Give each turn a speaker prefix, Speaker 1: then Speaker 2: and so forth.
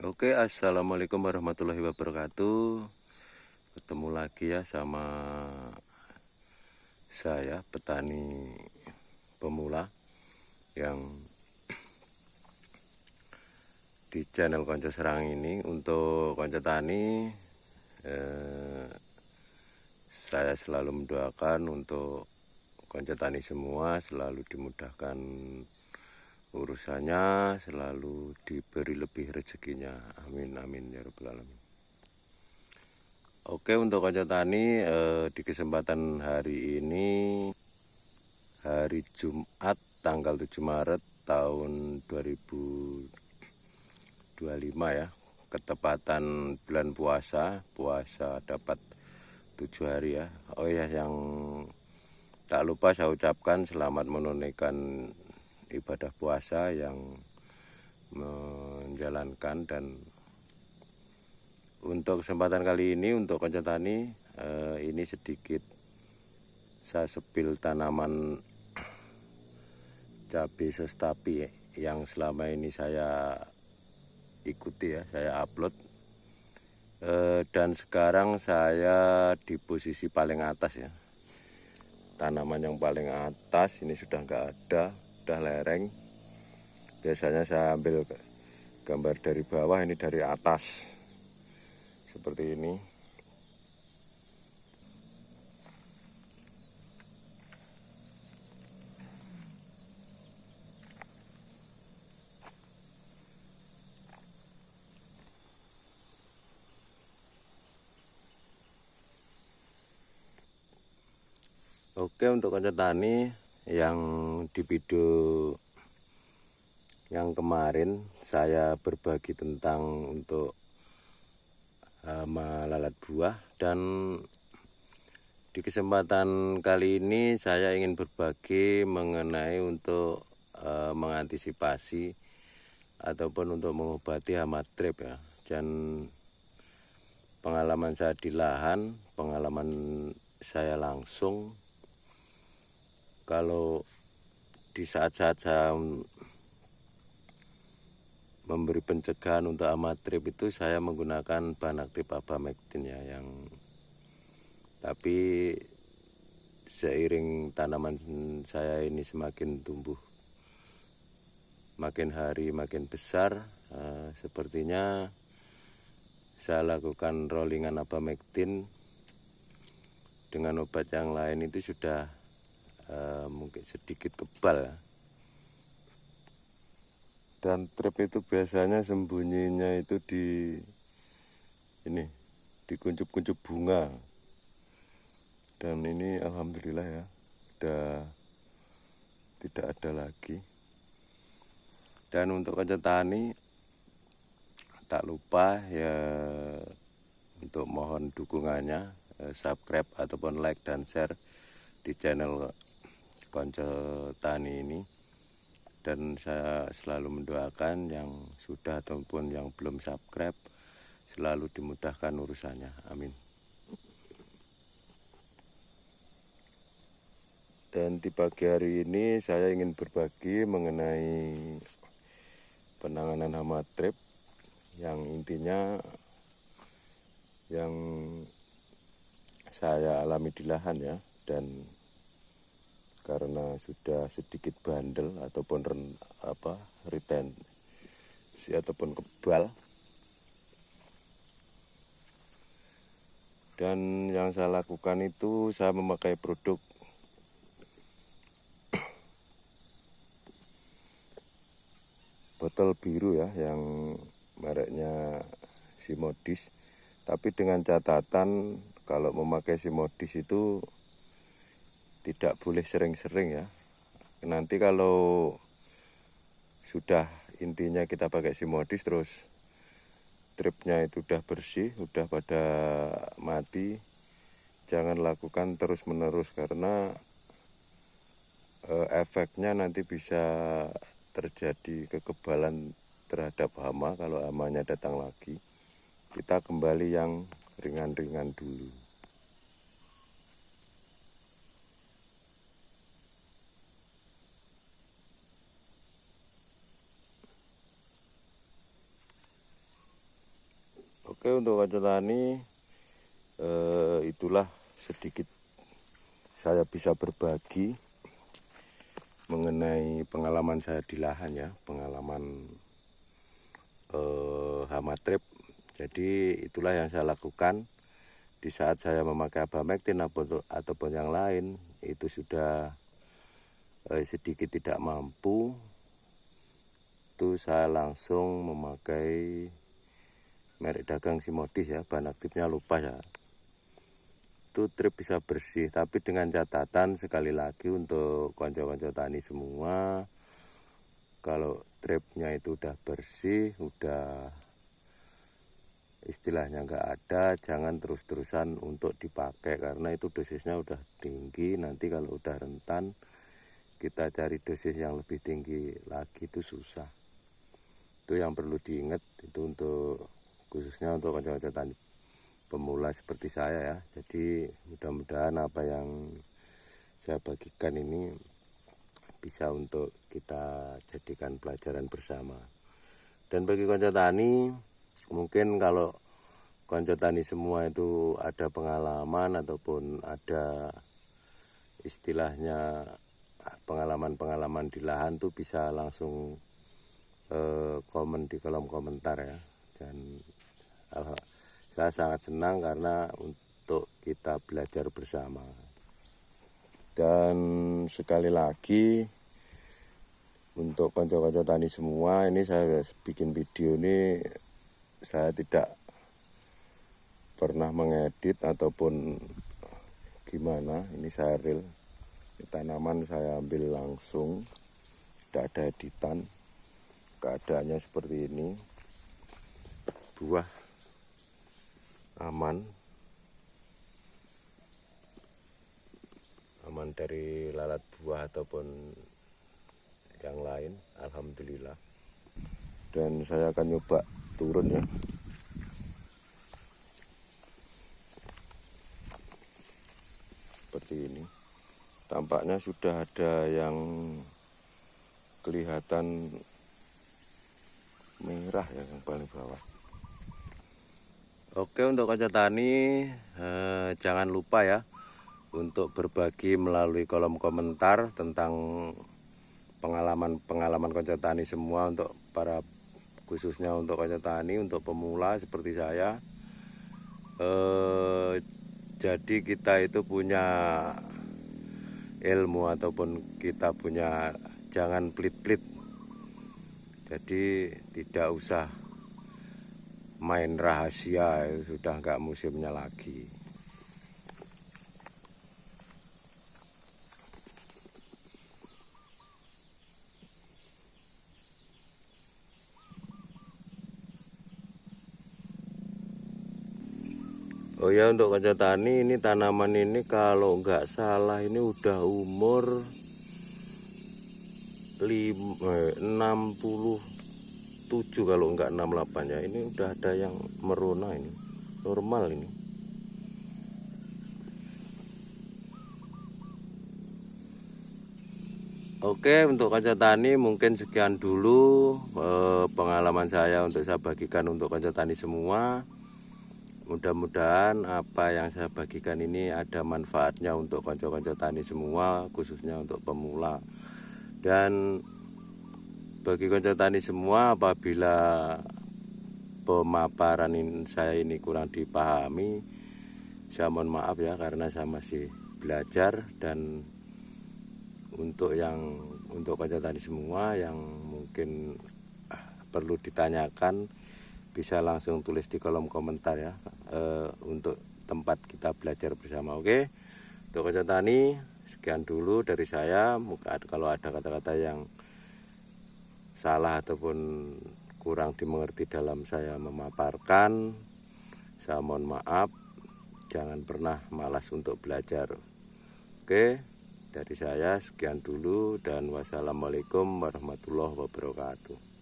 Speaker 1: Oke, assalamualaikum warahmatullahi wabarakatuh. Ketemu lagi ya sama saya, petani pemula yang di channel Konco Serang ini. Untuk Konco Tani, saya selalu mendoakan untuk Konco Tani semua selalu dimudahkan urusannya, selalu diberi lebih rezekinya. Amin amin ya rabbal alamin. Oke, untuk Konco Tani, di kesempatan hari ini, hari Jumat tanggal 7 Maret tahun 2025 ya, ketepatan bulan puasa dapat 7 hari ya. Oh ya, yang tak lupa saya ucapkan selamat menunaikan ibadah puasa yang menjalankan. Dan untuk kesempatan kali ini untuk Konco Tani, ini sedikit saya sepil tanaman cabai sestapi yang selama ini saya ikuti ya, saya upload. Dan sekarang saya di posisi paling atas ya, tanaman yang paling atas ini sudah nggak ada, sudah lereng. Biasanya saya ambil gambar dari bawah, ini dari atas seperti ini. Oke, untuk Konco Tani yang di video yang kemarin saya berbagi tentang untuk hama lalat buah, dan di kesempatan kali ini saya ingin berbagi mengenai untuk mengantisipasi ataupun untuk mengobati hama trip ya. Dan pengalaman saya di lahan, pengalaman saya langsung, kalau di saat-saat saya memberi pencegahan untuk hama trip itu, saya menggunakan bahan aktif Abamectin ya, yang tapi seiring tanaman saya ini semakin tumbuh, makin hari makin besar, sepertinya saya lakukan rollingan Abamectin dengan obat yang lain itu sudah mungkin sedikit kebal. Dan trip itu biasanya sembunyinya itu di ini, di kuncup-kuncup bunga. Dan ini alhamdulillah ya, udah tidak ada lagi. Dan untuk Konco Tani, tak lupa ya untuk mohon dukungannya, subscribe ataupun like dan share di channel Konco Tani ini. Dan saya selalu mendoakan yang sudah ataupun yang belum subscribe selalu dimudahkan urusannya. Amin. Dan di pagi hari ini saya ingin berbagi mengenai penanganan hama trip yang intinya yang saya alami di lahan ya. Dan karena sudah sedikit bandel ataupun retensi ataupun kebal, dan yang saya lakukan itu saya memakai produk botol biru ya, yang mereknya Simodis. Tapi dengan catatan kalau memakai Simodis itu tidak boleh sering-sering ya. Nanti kalau sudah intinya kita pakai Simodis terus tripnya itu udah bersih, udah pada mati, jangan lakukan terus-menerus karena efeknya nanti bisa terjadi kekebalan terhadap hama. Kalau hamanya datang lagi, kita kembali yang ringan-ringan dulu. Oke, untuk konco tani itulah sedikit saya bisa berbagi mengenai pengalaman saya di lahan ya, pengalaman hama trip. Jadi itulah yang saya lakukan di saat saya memakai Abamectin ataupun yang lain itu sudah sedikit tidak mampu, itu saya langsung memakai merek dagang Simodis ya, bahan aktifnya lupa ya. Itu trip bisa bersih, tapi dengan catatan sekali lagi untuk konco-konco tani semua, kalau tripnya itu udah bersih, udah istilahnya nggak ada, jangan terus-terusan untuk dipakai karena itu dosisnya udah tinggi. Nanti kalau udah rentan kita cari dosis yang lebih tinggi lagi itu susah. Itu yang perlu diingat, itu untuk khususnya untuk konco-konco tani pemula seperti saya ya. Jadi mudah-mudahan apa yang saya bagikan ini bisa untuk kita jadikan pelajaran bersama. Dan bagi konco tani, mungkin kalau konco tani semua itu ada pengalaman ataupun ada istilahnya pengalaman-pengalaman di lahan tuh bisa langsung komen di kolom komentar ya. Dan saya sangat senang karena untuk kita belajar bersama. Dan sekali lagi untuk konco-konco tani semua, ini saya bikin video ini saya tidak pernah mengedit ataupun gimana. Ini saya real, tanaman saya ambil langsung, tidak ada editan. Keadaannya seperti ini, buah aman dari lalat buah ataupun yang lain, alhamdulillah. Dan saya akan nyoba turun ya. Seperti ini, tampaknya sudah ada yang kelihatan merah ya, yang paling bawah. Oke, untuk konco tani jangan lupa ya untuk berbagi melalui kolom komentar tentang pengalaman konco tani semua, untuk para khususnya untuk konco tani untuk pemula seperti saya. Jadi kita itu punya ilmu ataupun kita punya, jangan pelit-pelit. Jadi tidak usah main rahasia, sudah nggak musimnya lagi. Oh ya, untuk konco tani, ini tanaman ini kalau nggak salah ini udah umur 67 kalau nggak 68 ya. Ini udah ada yang merona, ini normal ini. Oke, untuk konco tani mungkin sekian dulu pengalaman saya untuk saya bagikan untuk konco tani semua. Mudah-mudahan apa yang saya bagikan ini ada manfaatnya untuk konco-konco tani semua, khususnya untuk pemula. Dan bagi konco tani semua, apabila pemaparan saya ini kurang dipahami, saya mohon maaf ya, karena saya masih belajar. Dan untuk konco tani semua yang mungkin perlu ditanyakan, bisa langsung tulis di kolom komentar ya, untuk tempat kita belajar bersama. Oke, untuk konco tani sekian dulu dari saya. Kalau ada kata-kata yang salah ataupun kurang dimengerti dalam saya memaparkan, saya mohon maaf. Jangan pernah malas untuk belajar. Oke, dari saya sekian dulu, dan wassalamualaikum warahmatullahi wabarakatuh.